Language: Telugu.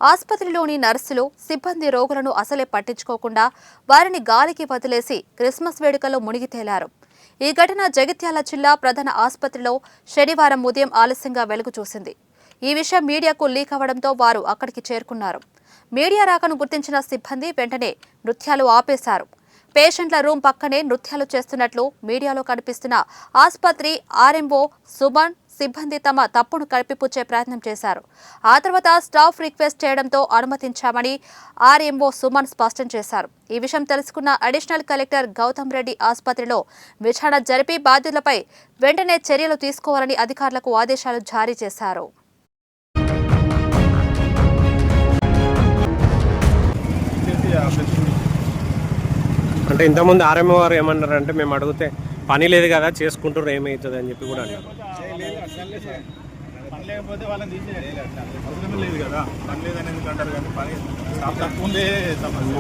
ఆసుపత్రిలోని నర్సులు సిబ్బంది రోగులను అసలే పట్టించుకోకుండా వారిని గాలికి వదిలేసి క్రిస్మస్ వేడుకల్లో మునిగి తేలారు. ఈ ఘటన జగిత్యాల జిల్లా ప్రధాన ఆసుపత్రిలో శనివారం ఉదయం ఆలస్యంగా వెలుగు చూసింది. ఈ విషయం మీడియాకు లీక్ అవడంతో వారు అక్కడికి చేరుకున్నారు. మీడియా రాకను గుర్తించిన సిబ్బంది వెంటనే నృత్యాలు ఆపేశారు. పేషెంట్ల రూమ్ పక్కనే నృత్యాలు చేస్తున్నట్లు మీడియాలో కనిపిస్తున్న ఆసుపత్రి ఆర్ఎంఓ సుమన్ సిబ్బంది తమ తప్పును కప్పిపుచ్చే ప్రయత్నం చేశారు. ఆ తర్వాత స్టాఫ్ రిక్వెస్ట్ చేయడంతో అనుమతించామని ఆర్ఎంఓ సుమన్ స్పష్టం చేశారు. ఈ విషయం తెలుసుకున్న అడిషనల్ కలెక్టర్ గౌతమ్ రెడ్డి ఆసుపత్రిలో విచారణ జరిపి బాధ్యులపై వెంటనే చర్యలు తీసుకోవాలని అధికారులకు ఆదేశాలు జారీ చేశారు. అంటే ఇంతకుముందు ఆర్ఎంఓ వారు ఏమన్నారంటే మేము అడిగితే పని లేదు కదా చేసుకుంటారు ఏమవుతుంది అని చెప్పి కూడా అన్నారు. పని లేకపోతే వాళ్ళని తీసేయాలి, అవసరం లేదు కదా. పని లేదని ఎందుకు అంటారు కానీ పని తక్కువ ఉండే సమస్య.